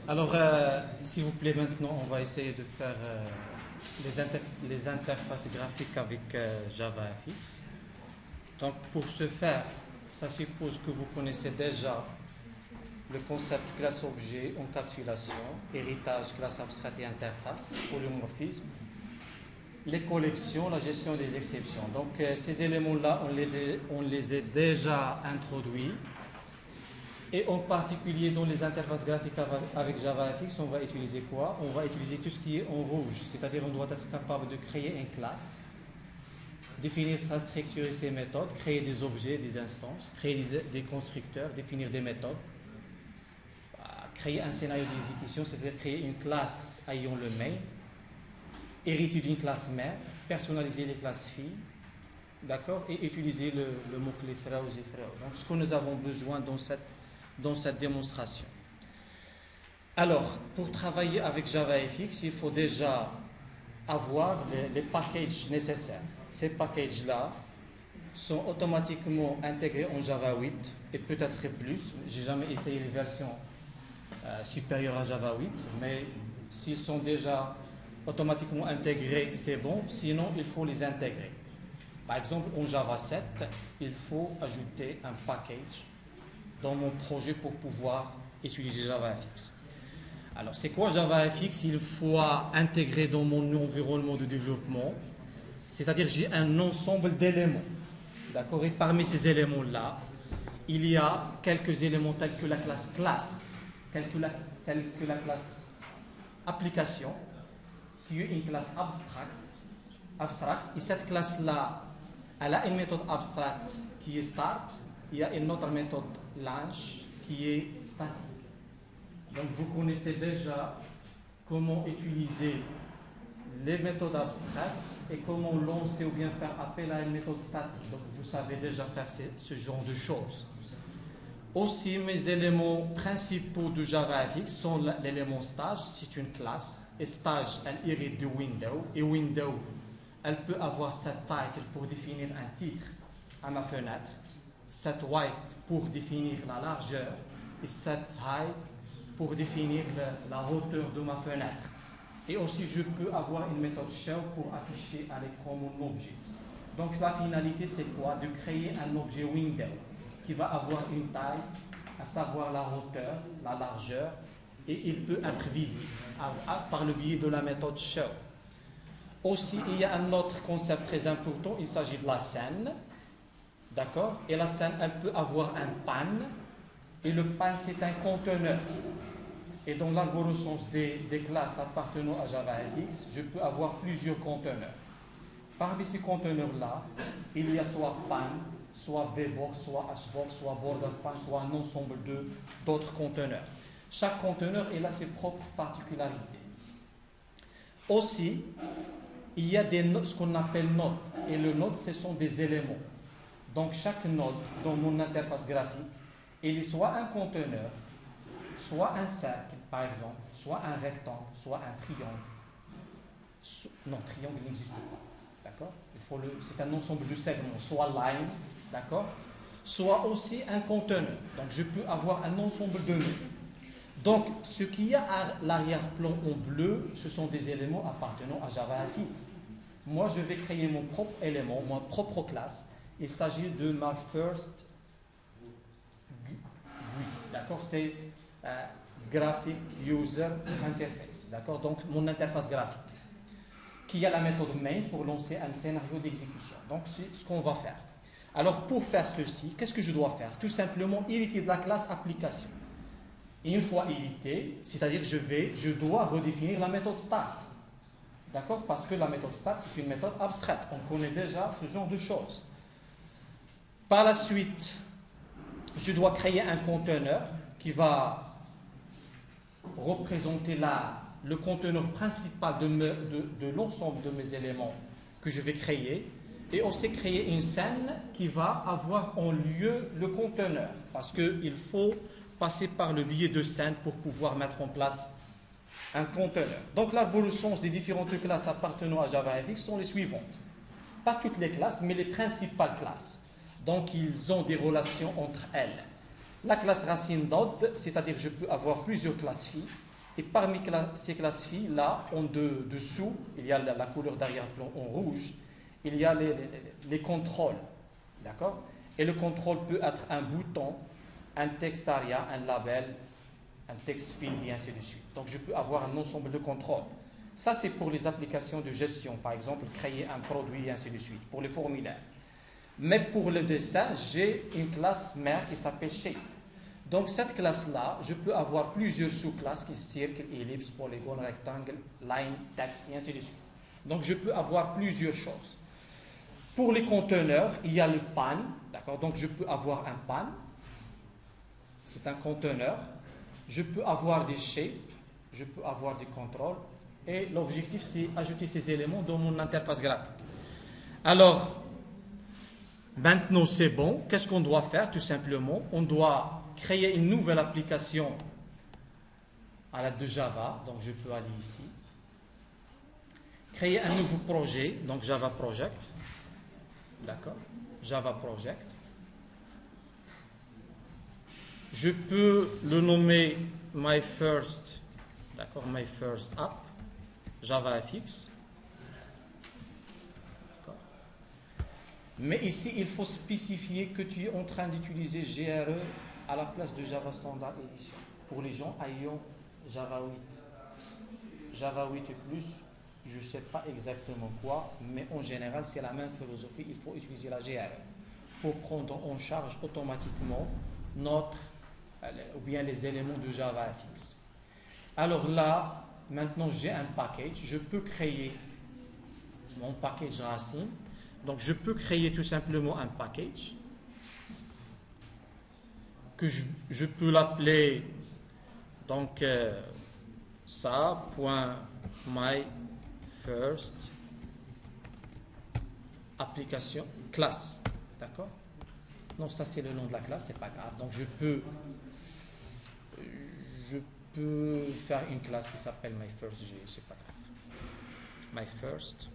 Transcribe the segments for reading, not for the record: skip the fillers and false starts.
Alors, s'il vous plaît, maintenant, on va essayer de faire les interfaces graphiques avec JavaFX. Donc, pour ce faire, ça suppose que vous connaissez déjà le concept classe-objet, encapsulation, héritage, classe abstraite et interface, polymorphisme, les collections, la gestion des exceptions. Donc, ces éléments-là, on les a déjà introduits. Et en particulier dans les interfaces graphiques avec JavaFX, on va utiliser quoi? On va utiliser tout ce qui est en rouge, c'est-à-dire on doit être capable de créer une classe, définir sa structure et ses méthodes, créer des objets, des instances, créer des constructeurs, définir des méthodes, créer un scénario d'exécution, c'est-à-dire créer une classe ayant le main, hériter d'une classe mère, personnaliser les classes filles, d'accord, et utiliser le mot-clé phrase et phrase. Donc ce que nous avons besoin dans cette démonstration. Alors, pour travailler avec JavaFX, il faut déjà avoir les packages nécessaires. Ces packages-là sont automatiquement intégrés en Java 8 et peut-être plus. Je n'ai jamais essayé les versions supérieures à Java 8, mais s'ils sont déjà automatiquement intégrés, c'est bon. Sinon, il faut les intégrer. Par exemple, en Java 7, il faut ajouter un package dans mon projet pour pouvoir utiliser JavaFX. Alors, c'est quoi JavaFX? Il faut intégrer dans mon environnement de développement, c'est-à-dire j'ai un ensemble d'éléments. D'accord? Et parmi ces éléments-là, il y a quelques éléments tels que la classe classe, telle que la classe application, qui est une classe abstracte. Et cette classe-là, elle a une méthode abstracte qui est start. Il y a une autre méthode launch qui est statique. Donc vous connaissez déjà comment utiliser les méthodes abstraites et comment lancer ou bien faire appel à une méthode statique. Donc vous savez déjà faire ce genre de choses. Aussi, mes éléments principaux de JavaFX sont l'élément stage, c'est une classe. Et stage, elle hérite de window. Et window, elle peut avoir set title pour définir un titre à ma fenêtre. Set white pour définir la largeur. Et set height pour définir la hauteur de ma fenêtre. Et aussi, je peux avoir une méthode show pour afficher à l'écran mon objet. Donc, la finalité, c'est quoi? De créer un objet window qui va avoir une taille, à savoir la hauteur, la largeur, et il peut être visible par le biais de la méthode show. Aussi, il y a un autre concept très important, il s'agit de la scène. D'accord? Et la scène, elle peut avoir un pan, et le pan, c'est un conteneur. Et dans l'arborescence des classes appartenant à JavaFX, je peux avoir plusieurs conteneurs. Parmi ces conteneurs-là, il y a soit pan, soit VBox, soit HBox, soit BorderPan, soit un ensemble d'autres conteneurs. Chaque conteneur a ses propres particularités. Aussi, il y a ce qu'on appelle nodes. Et le node, ce sont des éléments. Donc chaque node dans mon interface graphique, il est soit un conteneur, soit un cercle, par exemple, soit un rectangle, soit un triangle. Non, triangle n'existe pas. D'accord? C'est un ensemble de segments, soit line, d'accord? Soit aussi un conteneur. Donc je peux avoir un ensemble de nœuds. Donc ce qu'il y a à l'arrière-plan en bleu, ce sont des éléments appartenant à JavaFX. Moi, je vais créer mon propre élément, ma propre classe. Il s'agit de ma first GUI. D'accord? C'est Graphic User Interface. D'accord? Donc mon interface graphique. Qui a la méthode main pour lancer un scénario d'exécution. Donc c'est ce qu'on va faire. Alors pour faire ceci, qu'est-ce que je dois faire? Tout simplement hériter de la classe application. Et une fois hérité, c'est-à-dire je dois redéfinir la méthode start. D'accord? Parce que la méthode start, c'est une méthode abstraite. On connaît déjà ce genre de choses. Par la suite, je dois créer un conteneur qui va représenter le conteneur principal de l'ensemble de mes éléments que je vais créer. Et aussi créer une scène qui va avoir en lieu le conteneur. Parce qu'il faut passer par le biais de scène pour pouvoir mettre en place un conteneur. Donc l'arborescence des différentes classes appartenant à JavaFX sont les suivantes. Pas toutes les classes, mais les principales classes. Donc ils ont des relations entre elles. La classe racine node, c'est-à-dire je peux avoir plusieurs classes filles. Et parmi ces classes filles, là, en dessous, il y a la couleur d'arrière-plan en rouge, il y a les contrôles. D'accord? Et le contrôle peut être un bouton, un texte ARIA, un label, un texte field et ainsi de suite. Donc je peux avoir un ensemble de contrôles. Ça, c'est pour les applications de gestion, par exemple, créer un produit et ainsi de suite, pour les formulaires. Mais pour le dessin, j'ai une classe mère qui s'appelle Shape. Donc cette classe-là, je peux avoir plusieurs sous-classes qui circle, ellipse, polygone, rectangle, line, texte et ainsi de suite. Donc je peux avoir plusieurs choses. Pour les conteneurs, il y a le pan, d'accord? Donc je peux avoir un pan, c'est un conteneur. Je peux avoir des shapes, je peux avoir des contrôles. Et l'objectif, c'est ajouter ces éléments dans mon interface graphique. Alors, maintenant c'est bon. Qu'est-ce qu'on doit faire? Tout simplement, on doit créer une nouvelle application à l'aide de Java. Donc je peux aller ici. Créer un nouveau projet, donc Java Project. D'accord? Java Project. Je peux le nommer My First, d'accord, My First App, JavaFX. D'accord. Mais ici, il faut spécifier que tu es en train d'utiliser GRE à la place de Java Standard Edition. Pour les gens ayant Java 8. Java 8 et plus, je ne sais pas exactement quoi, mais en général, c'est la même philosophie. Il faut utiliser la GRE pour prendre en charge automatiquement ou bien les éléments de JavaFX. Alors là, maintenant j'ai un package, je peux créer mon package racine. Donc je peux créer tout simplement un package que je peux l'appeler donc ça.myFirst application classe. D'accord? Non, ça c'est le nom de la classe, c'est pas grave. Donc je peux faire une classe qui s'appelle myFirst, c'est pas grave. myFirst.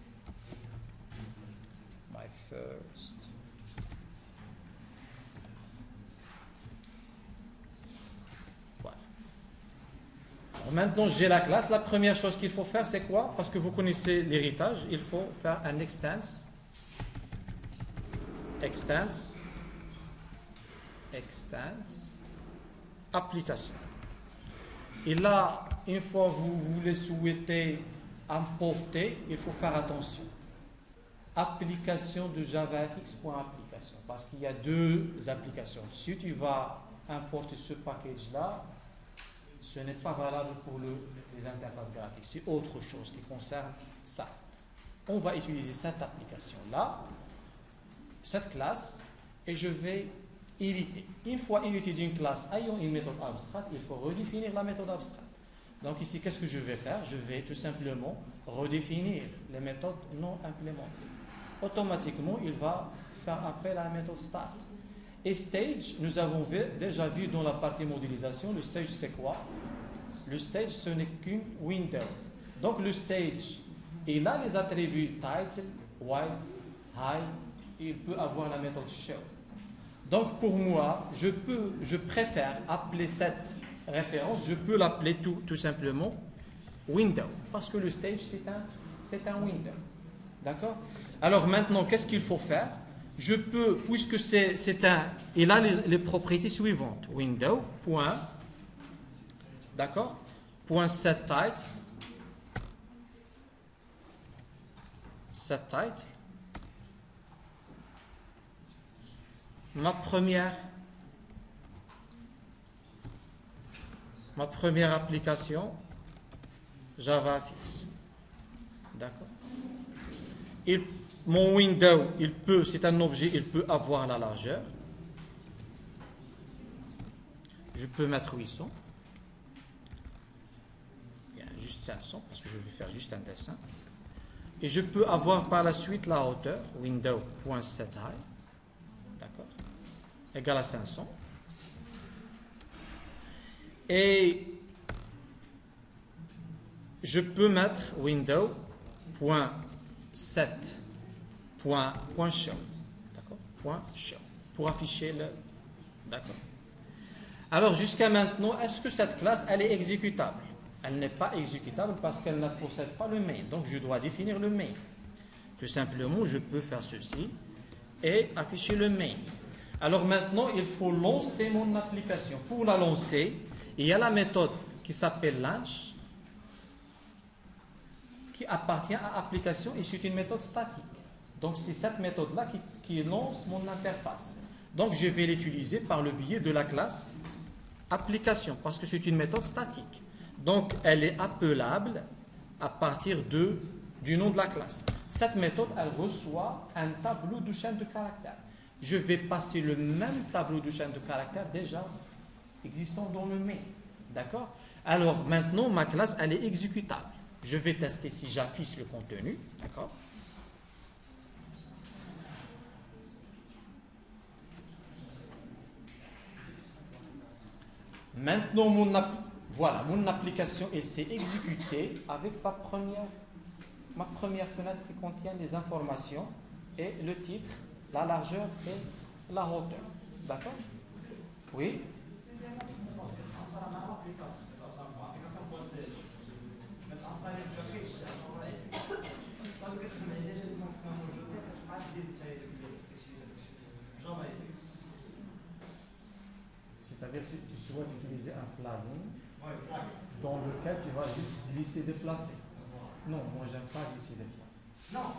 Voilà. Alors maintenant j'ai la classe. La première chose qu'il faut faire, c'est quoi? Parce que vous connaissez l'héritage, il faut faire un extends application. Et là, une fois que vous voulez souhaiter importer, il faut faire attention. Application de JavaFX.application, parce qu'il y a deux applications. Si tu vas importer ce package-là, ce n'est pas valable pour les interfaces graphiques. C'est autre chose qui concerne ça. On va utiliser cette application-là, cette classe, et je vais hériter. Une fois hérité d'une classe ayant une méthode abstraite, il faut redéfinir la méthode abstraite. Donc ici, qu'est-ce que je vais faire? Je vais tout simplement redéfinir les méthodes non implémentées. Automatiquement, il va faire appel à la méthode start. Et stage, nous avons déjà vu dans la partie modélisation, le stage c'est quoi? Le stage, ce n'est qu'une window. Donc le stage, il a les attributs title, while, high, et il peut avoir la méthode show. Donc pour moi, je préfère appeler cette référence, je peux l'appeler tout simplement window, parce que le stage c'est un window. D'accord? Alors maintenant, qu'est-ce qu'il faut faire? Je peux, puisque il a les propriétés suivantes. Window, point, d'accord? Point setTitle. setTitle. Ma première application, JavaFX. D'accord? Mon window, c'est un objet, il peut avoir la largeur. Je peux mettre 800. Bien, juste 500, parce que je vais faire juste un dessin. Et je peux avoir par la suite la hauteur, window.setHeight. D'accord? Égal à 500. Et je peux mettre window.set.show. D'accord? .show. Pour afficher le... D'accord. Alors, jusqu'à maintenant, est-ce que cette classe, elle est exécutable? Elle n'est pas exécutable parce qu'elle ne possède pas le main. Donc, je dois définir le main. Tout simplement, je peux faire ceci et afficher le main. Alors maintenant, il faut lancer mon application. Pour la lancer, il y a la méthode qui s'appelle launch, qui appartient à application et c'est une méthode statique. Donc, c'est cette méthode-là qui lance mon interface. Donc, je vais l'utiliser par le biais de la classe application parce que c'est une méthode statique. Donc, elle est appelable à partir du nom de la classe. Cette méthode, elle reçoit un tableau de chaîne de caractères. Je vais passer le même tableau de chaîne de caractères déjà existant dans le main. D'accord? Alors, maintenant, ma classe, elle est exécutable. Je vais tester si j'affiche le contenu. D'accord? Maintenant, voilà, mon application elle s'est exécutée avec ma première fenêtre qui contient les informations et le titre, la largeur et la hauteur. D'accord? Oui? C'est-à-dire que tu souhaites utiliser un plugin dans lequel tu vas juste glisser déplacer. Non, moi j'aime pas glisser déplacer. Non.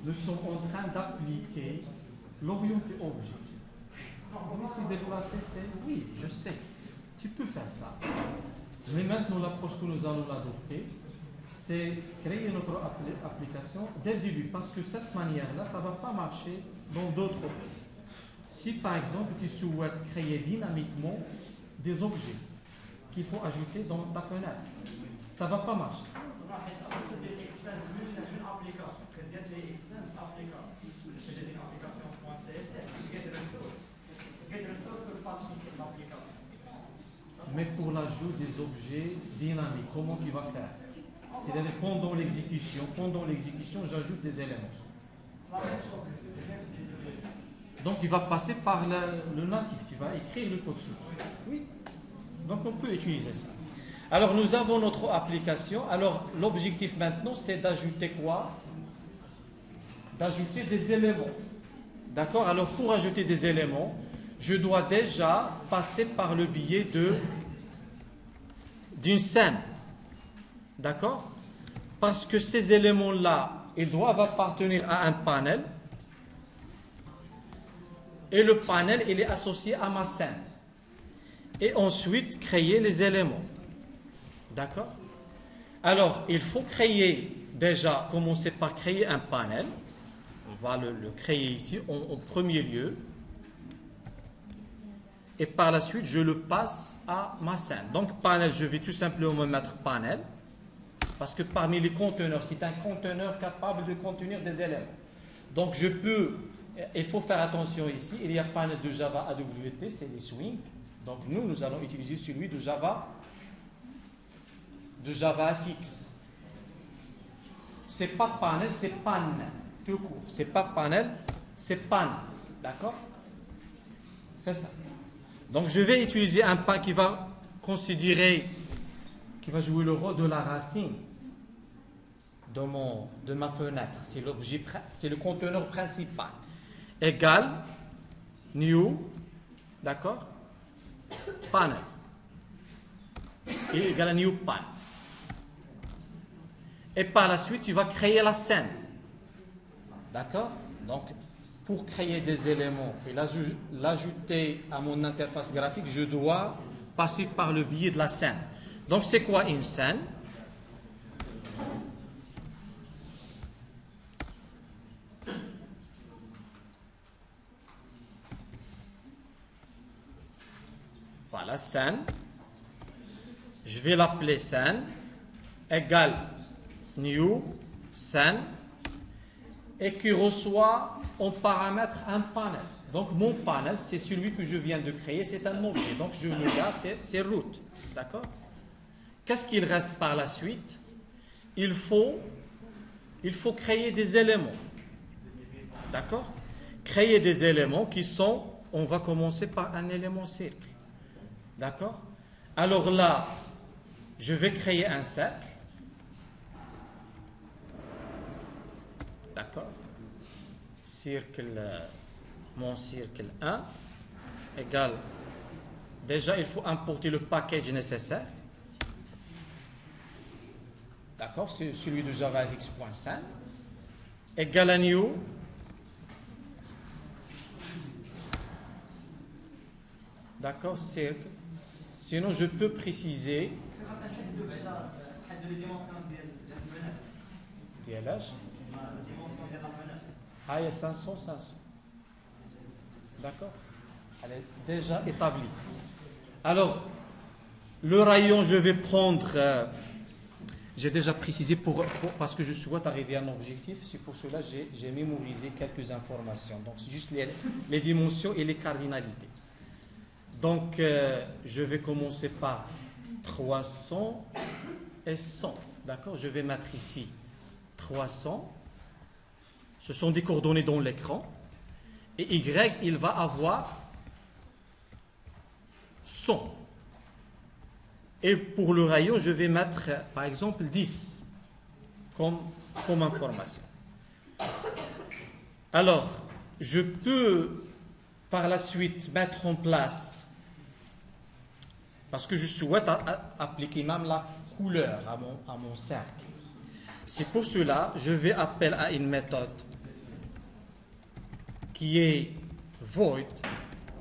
Nous sommes en train d'appliquer l'orienté objet. Glisser déplacer, c'est oui, je sais. Tu peux faire ça. Mais maintenant l'approche que nous allons adopter, c'est créer notre application dès le début parce que cette manière-là, ça ne va pas marcher dans d'autres objets. Si par exemple tu souhaites créer dynamiquement des objets qu'il faut ajouter dans ta fenêtre, ça ne va pas marcher. Mais pour l'ajout des objets dynamiques, comment tu vas faire? C'est-à-dire pendant l'exécution, j'ajoute des éléments. Donc, tu vas passer par le natif, tu vas écrire le code source. Oui. Donc, on peut utiliser ça. Alors, nous avons notre application. Alors, l'objectif maintenant, c'est d'ajouter quoi? D'ajouter des éléments. D'accord? Alors, pour ajouter des éléments, je dois déjà passer par le biais d'une scène. D'accord? Parce que ces éléments-là, ils doivent appartenir à un panel. Et le panel, il est associé à ma scène. Et ensuite, créer les éléments. D'accord? Alors, il faut commencer par créer un panel. On va le créer ici, en premier lieu. Et par la suite, je le passe à ma scène. Donc, panel, je vais tout simplement mettre panel. Parce que parmi les conteneurs, c'est un conteneur capable de contenir des éléments. Donc, il faut faire attention ici. Il y a panel de Java AWT, c'est les swing. Donc, nous allons utiliser celui de Java FX. C'est pas panel, c'est pan. Tout court. C'est pas panel, c'est pan. D'accord? C'est ça. Donc, je vais utiliser un pan qui va jouer le rôle de la racine de ma fenêtre. C'est le conteneur principal. Égal new, d'accord, panel. Et égal à new pan. Et par la suite, tu vas créer la scène. D'accord? Donc, pour créer des éléments et l'ajouter à mon interface graphique, je dois passer par le biais de la scène. Donc, c'est quoi une scène? Voilà, scène. Je vais l'appeler scène égale new scène et qui reçoit en paramètre un panel. Donc, mon panel, c'est celui que je viens de créer, c'est un objet. Donc, je le garde, c'est root. D'accord? Qu'est-ce qu'il reste par la suite? Il faut créer des éléments. D'accord? Créer des éléments qui sont, on va commencer par un élément cercle. D'accord? Alors là, je vais créer un cercle. D'accord? Mon cercle 1 égale. Déjà, il faut importer le package nécessaire. D'accord? C'est celui de JavaFX.5. Égale à new. D'accord? Cercle. Sinon, je peux préciser. DLH. Ah, il y a 500, 500. D'accord? Elle est déjà établie. Alors, le rayon, je vais prendre. J'ai déjà précisé parce que je souhaite arriver à un objectif. C'est pour cela que j'ai mémorisé quelques informations. Donc, c'est juste les dimensions et les cardinalités. Donc, je vais commencer par 300 et 100. D'accord? Je vais mettre ici 300. Ce sont des coordonnées dans l'écran. Et Y, il va avoir 100. Et pour le rayon, je vais mettre, par exemple, 10 comme information. Alors, je peux par la suite mettre en place, parce que je souhaite appliquer même la couleur à mon cercle. C'est pour cela que je vais appeler à une méthode qui est void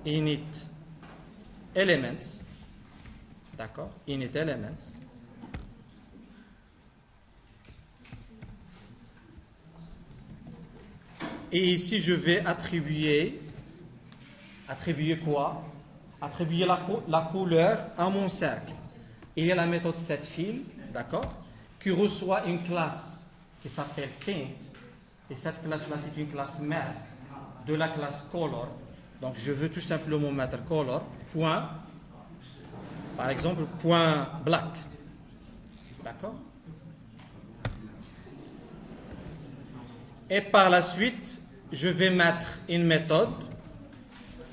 init elements. D'accord? Init elements. Et ici, je vais attribuer quoi? Attribuer la couleur à mon cercle. Et il y a la méthode setFill, d'accord? Qui reçoit une classe qui s'appelle paint. Et cette classe-là, c'est une classe mère de la classe color. Donc, je veux tout simplement mettre color, point, par exemple, point black. D'accord? Et par la suite, je vais mettre une méthode.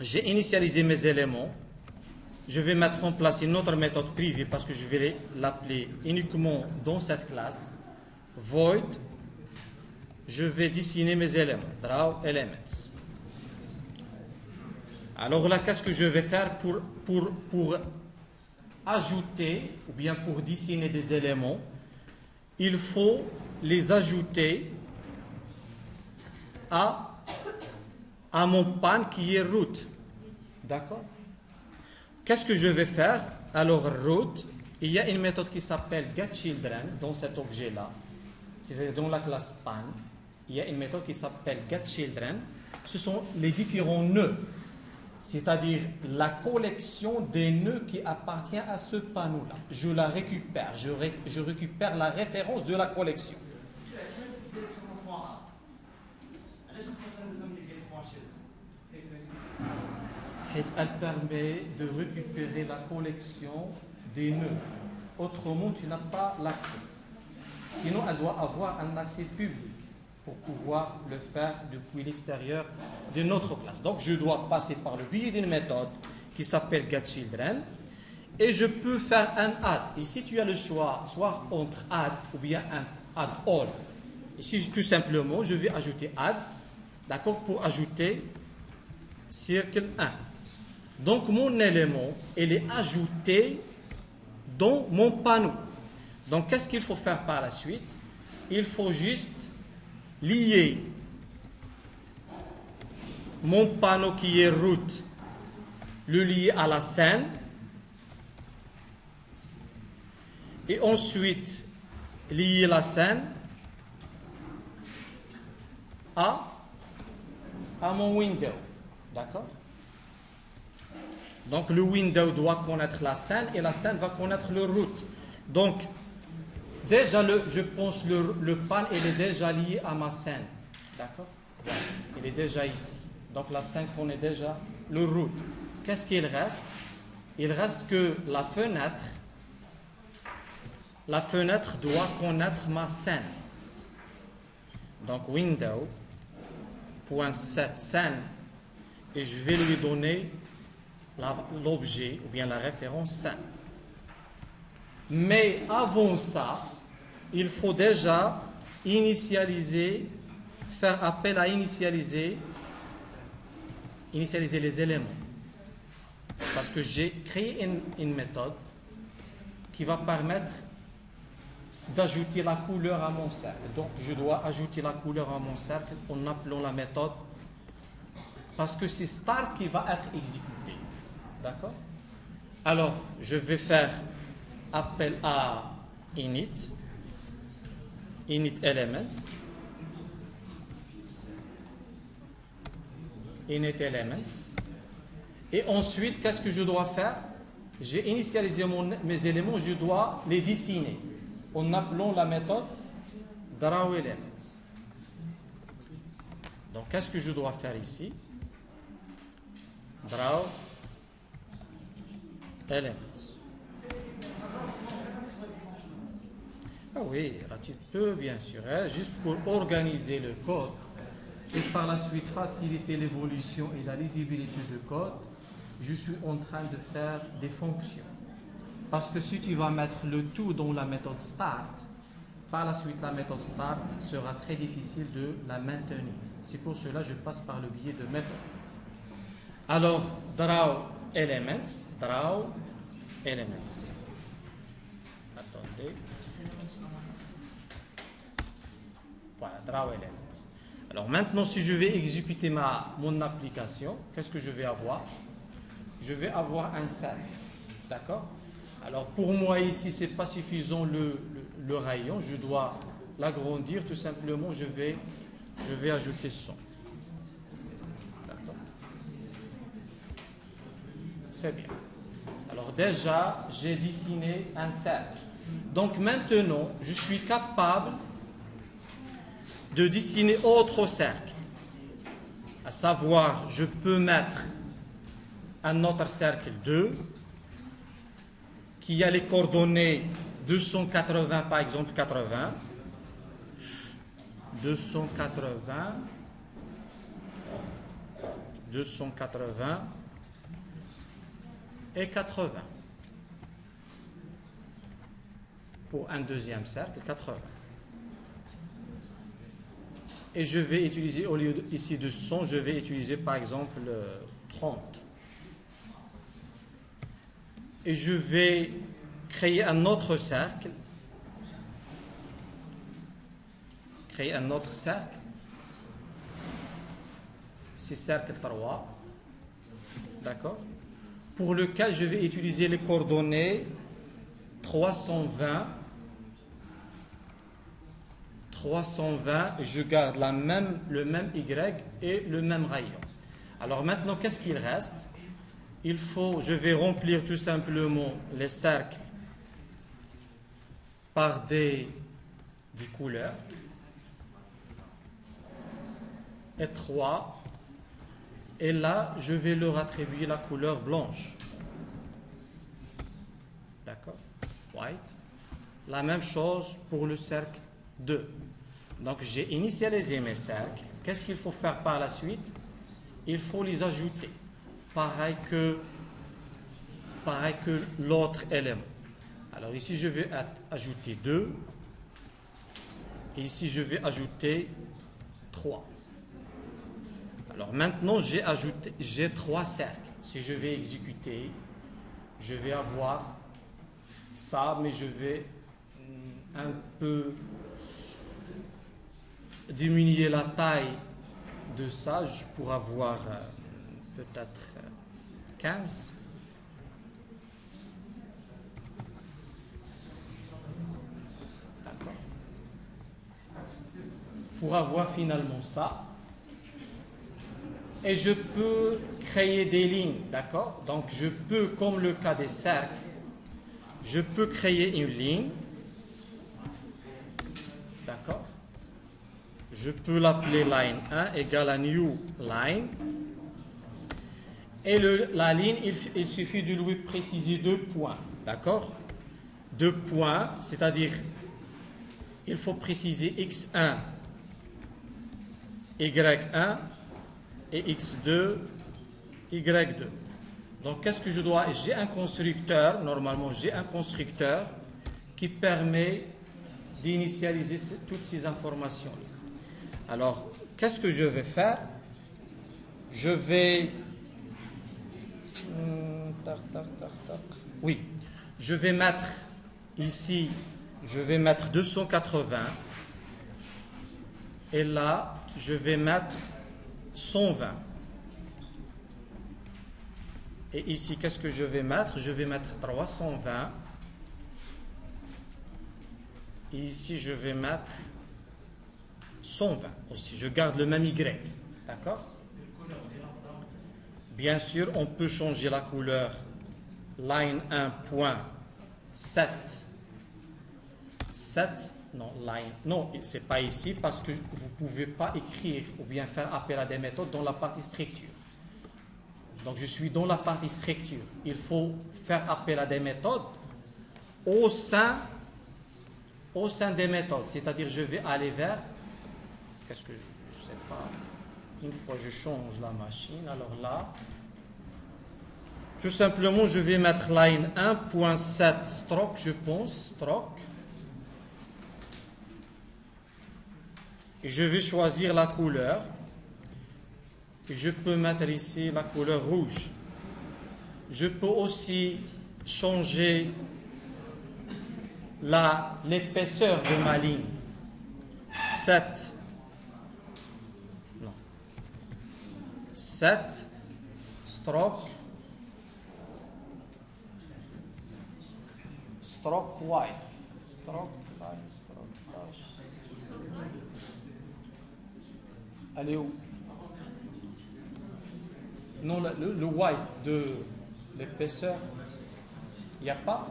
J'ai initialisé mes éléments. Je vais mettre en place une autre méthode privée parce que je vais l'appeler uniquement dans cette classe. Void. Je vais dessiner mes éléments. Draw elements. Alors là, qu'est-ce que je vais faire pour ajouter ou bien pour dessiner des éléments? Il faut les ajouter à mon pan qui est root. D'accord? Qu'est-ce que je vais faire? Alors, root, il y a une méthode qui s'appelle getChildren dans cet objet-là. C'est dans la classe pan. Il y a une méthode qui s'appelle getChildren. Ce sont les différents nœuds. C'est-à-dire la collection des nœuds qui appartient à ce panneau-là. Je la récupère. Je récupère la référence de la collection. Elle permet de récupérer la collection des nœuds. Autrement, tu n'as pas l'accès. Sinon, elle doit avoir un accès public pour pouvoir le faire depuis l'extérieur de notre classe. Donc, je dois passer par le biais d'une méthode qui s'appelle getChildren et je peux faire un add. Ici, tu as le choix soit entre add ou bien un add all. Ici, tout simplement, je vais ajouter add, d'accord, pour ajouter cercle 1. Donc, mon élément, il est ajouté dans mon panneau. Donc, qu'est-ce qu'il faut faire par la suite? Il faut juste lier mon panneau qui est root, le lier à la scène, et ensuite lier la scène à mon window. D'accord? Donc, le window doit connaître la scène et la scène va connaître le root. Donc, déjà, je pense le pan, il est déjà lié à ma scène. D'accord? Il est déjà ici. Donc, la scène connaît déjà le root. Qu'est-ce qu'il reste? Il reste que la fenêtre doit connaître ma scène. Donc, window.setScene et je vais lui donner l'objet ou bien la référence 5. Mais avant ça, il faut déjà initialiser, faire appel à initialiser les éléments. Parce que j'ai créé une méthode qui va permettre d'ajouter la couleur à mon cercle. Donc, je dois ajouter la couleur à mon cercle en appelant la méthode, parce que c'est start qui va être exécuté. D'accord? Alors, je vais faire appel à init elements, et ensuite, qu'est-ce que je dois faire? J'ai initialisé mes éléments, je dois les dessiner en appelant la méthode drawElements. Donc, qu'est-ce que je dois faire ici? drawElements. Ah oui, un petit peu, bien sûr, hein, juste pour organiser le code et par la suite faciliter l'évolution et la lisibilité du code, je suis en train de faire des fonctions. Parce que si tu vas mettre le tout dans la méthode start, par la suite la méthode start sera très difficile de la maintenir. C'est pour cela que je passe par le biais de méthode. Alors, drawElements. Attendez. Voilà, drawElements. Alors maintenant, si je vais exécuter mon application, qu'est-ce que je vais avoir? Je vais avoir un cercle. D'accord? Alors pour moi ici, ce n'est pas suffisant le rayon. Je dois l'agrandir. Tout simplement, je vais ajouter 100. D'accord? C'est bien. Alors déjà, j'ai dessiné un cercle. Donc maintenant, je suis capable de dessiner autre cercle. À savoir, je peux mettre un autre cercle 2 qui a les coordonnées 280 par exemple 80, 280 et 80. Pour un deuxième cercle, 80. Et je vais utiliser, au lieu ici de 100, je vais utiliser par exemple 30. Et je vais créer un autre cercle. C'est cercle 3. D'accord? Pour lequel je vais utiliser les coordonnées 320. Je garde le même Y et le même rayon. Alors maintenant, qu'est-ce qu'il reste? Je vais remplir tout simplement les cercles par des couleurs. Et 3. Et là, je vais leur attribuer la couleur blanche. D'accord? White. La même chose pour le cercle 2. Donc, j'ai initialisé mes cercles. Qu'est-ce qu'il faut faire par la suite? Il faut les ajouter. Pareil que l'autre élément. Alors, ici, je vais ajouter 2. Et ici, je vais ajouter 3. Alors, maintenant, j'ai 3 cercles. Si je vais exécuter, je vais avoir ça, mais je vais un peu diminuer la taille de ça pour avoir peut-être 15. D'accord. Pour avoir finalement ça. Et je peux créer des lignes, d'accord? Donc je peux, comme le cas des cercles, je peux créer une ligne. D'accord? Je peux l'appeler line 1 égale à new line. Et la ligne, il suffit de lui préciser 2 points. D'accord? 2 points, c'est-à-dire, il faut préciser x1, y1 et x2, y2. Donc, qu'est-ce que je dois? J'ai un constructeur, normalement, j'ai un constructeur qui permet d'initialiser toutes ces informations. Alors, qu'est-ce que je vais faire? Je vais... Oui, je vais mettre ici, je vais mettre 280. Et là, je vais mettre 120. Et ici, qu'est-ce que je vais mettre? Je vais mettre 320. Et ici, je vais mettre 120 aussi. Je garde le même Y. D'accord? Bien sûr, on peut changer la couleur. Line 1.7. 7. Non, line. Non, ce n'est pas ici parce que vous ne pouvez pas écrire ou bien faire appel à des méthodes dans la partie structure. Donc, je suis dans la partie structure. Il faut faire appel à des méthodes au sein des méthodes. C'est-à-dire, je vais aller vers... Qu'est-ce que... Je ne sais pas. Une fois, je change la machine. Alors là... Tout simplement, je vais mettre line 1.7 stroke, je pense. Stroke. Et je vais choisir la couleur. Et je peux mettre ici la couleur rouge. Je peux aussi changer l'épaisseur de ma ligne. 7. Non. 7. Stroke. Stroke white. Stroke line, stroke dash. Elle est où? Non, le white de l'épaisseur, il n'y a pas.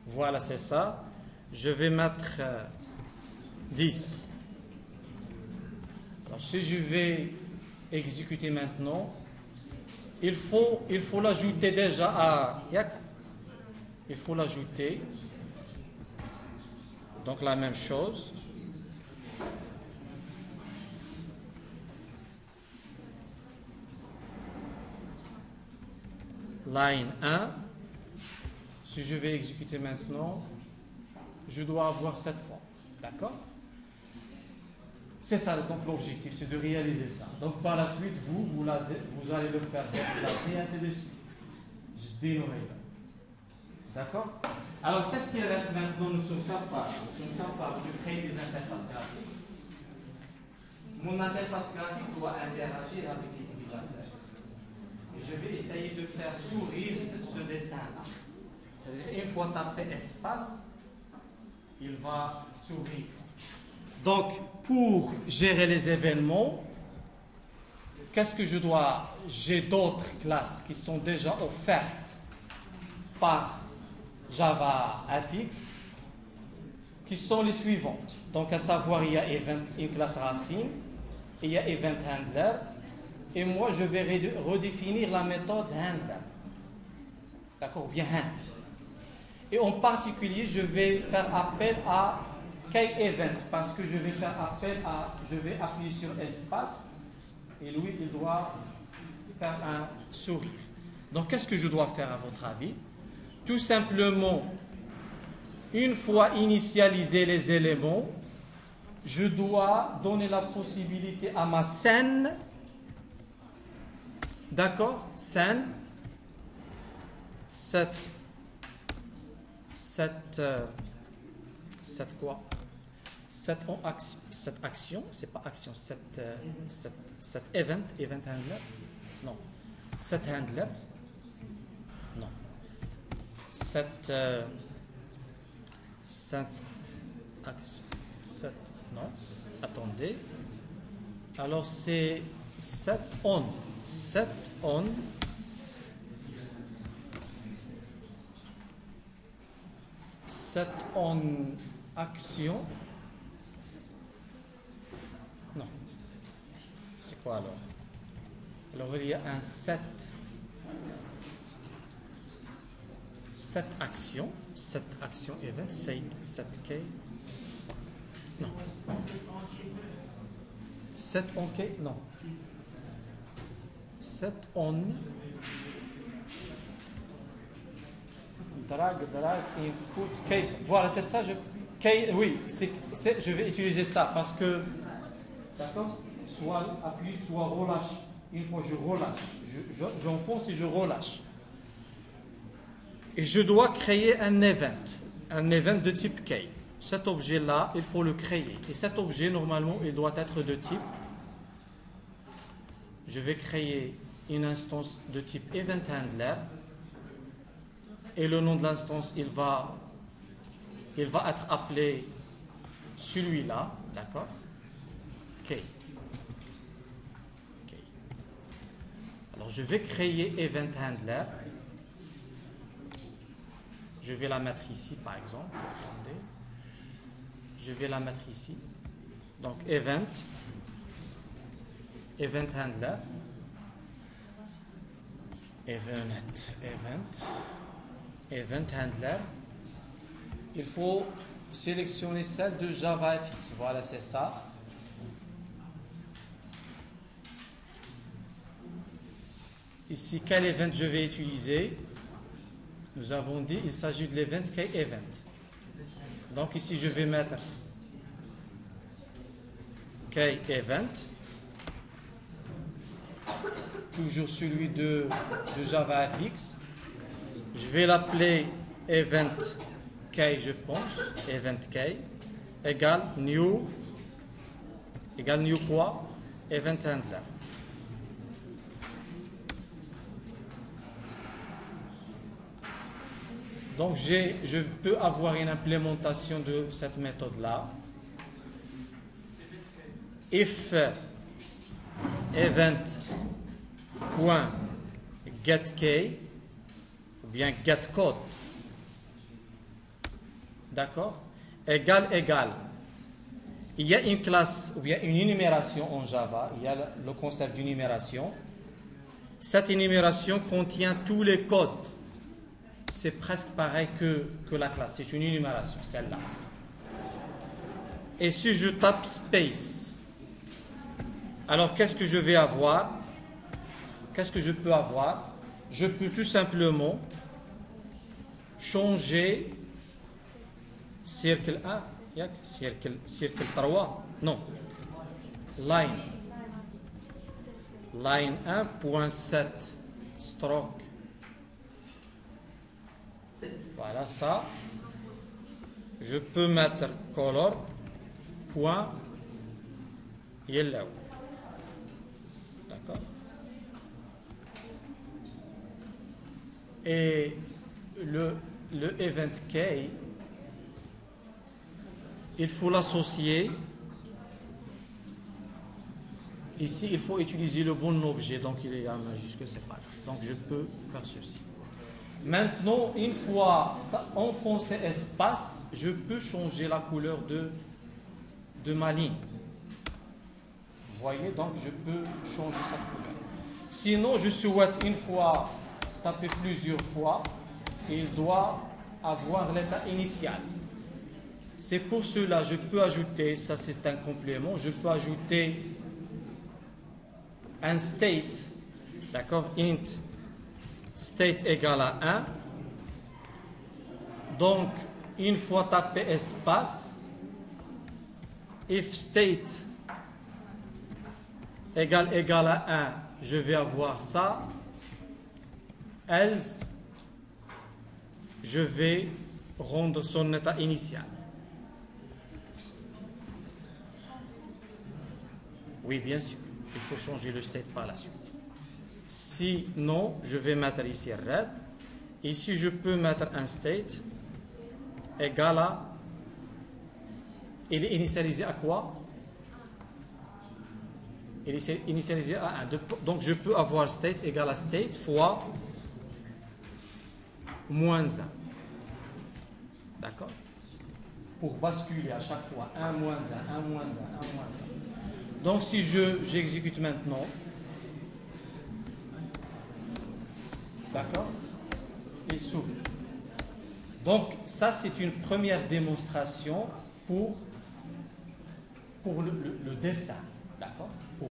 Voilà, c'est ça. Je vais mettre 10. Alors, si je vais exécuter maintenant, il faut l'ajouter déjà à... Il faut l'ajouter. Donc, la même chose. Line 1. Si je vais exécuter maintenant, je dois avoir cette forme. D'accord? C'est ça, donc l'objectif, c'est de réaliser ça. Donc, par la suite, vous allez le faire déplacer et ainsi de suite. Je dénomme. D'accord? Alors, qu'est-ce qu'il reste maintenant? Nous sommes capables de créer des interfaces graphiques. Mon interface graphique doit interagir avec l'utilisateur. Et je vais essayer de faire sourire ce dessin-là. C'est-à-dire, une fois tapé espace, il va sourire. Donc, pour gérer les événements, qu'est-ce que je dois? J'ai d'autres classes qui sont déjà offertes par JavaFX, qui sont les suivantes. Donc, à savoir, il y a une classe racine, il y a Event Handler, et moi, je vais redéfinir la méthode Handler. D'accord? Ou bien Handler. Et en particulier, je vais faire appel à KEvent parce que je vais appuyer sur espace et lui, il doit faire un sourire. Donc, qu'est-ce que je dois faire à votre avis? Tout simplement, une fois initialisé les éléments, je dois donner la possibilité à ma scène, d'accord? Scène, cette quoi? Cette action, c'est pas action, cette event handler, non. Cette handler, non. Cette action, non. Attendez. Alors c'est set on action. Non. C'est quoi alors? Alors il y a un set action event, set K. set on K, non. Set on drag, input, K. Voilà, c'est ça. K, oui, je vais utiliser ça parce que, d'accord, soit appuie, soit relâche. Une fois je relâche, j'enfonce et je relâche. Et je dois créer un event de type K. Cet objet-là, il faut le créer. Et cet objet, normalement, il doit être de type. Je vais créer une instance de type EventHandler. Et le nom de l'instance, il va être appelé celui-là, d'accord? K. Alors, je vais créer EventHandler. Je vais la mettre ici, par exemple. Attendez. Je vais la mettre ici. Donc, EventHandler. EventHandler. Il faut sélectionner celle de JavaFX. Voilà, c'est ça. Ici, quel event je vais utiliser? Nous avons dit il s'agit de l'event KEvent. Donc ici, je vais mettre KEvent. Toujours celui de JavaFX. Je vais l'appeler event K, je pense. Event K égale new quoi? EventHandler. Donc, je peux avoir une implémentation de cette méthode-là. If event.getK ou bien getCode, d'accord, égale. Il y a une classe ou bien une énumération en Java, il y a le concept d'énumération. Cette énumération contient tous les codes. C'est presque pareil que la classe. C'est une énumération, celle-là. Et si je tape space, alors qu'est-ce que je vais avoir? Qu'est-ce que je peux avoir? Je peux tout simplement changer cercle 1, cercle 3, non, line 1.7 stroke. Voilà ça. Je peux mettre color point yellow. D'accord. Et le event K, il faut l'associer. Ici, il faut utiliser le bon objet, donc il est en majuscule, c'est pas grave. Donc je peux faire ceci. Maintenant, une fois enfoncé espace, je peux changer la couleur de ma ligne. Vous voyez, donc je peux changer cette couleur. Sinon, je souhaite une fois taper plusieurs fois, il doit avoir l'état initial. C'est pour cela que je peux ajouter, ça c'est un complément, je peux ajouter un state, d'accord, int state égale à 1. Donc, une fois tapé espace, if state égale à 1, je vais avoir ça. Else, je vais rendre son état initial. Oui, bien sûr, il faut changer le state par la suite. Sinon, je vais mettre ici red. Ici, je peux mettre un state égal à... Il est initialisé à quoi? Il est initialisé à 1. Donc, je peux avoir state égal à state fois moins 1. D'accord? Pour basculer à chaque fois 1, moins 1, 1, moins 1, 1, moins 1. Donc, si j'exécute maintenant, d'accord, il s'ouvre. Donc, ça, c'est une première démonstration pour le dessin. D'accord.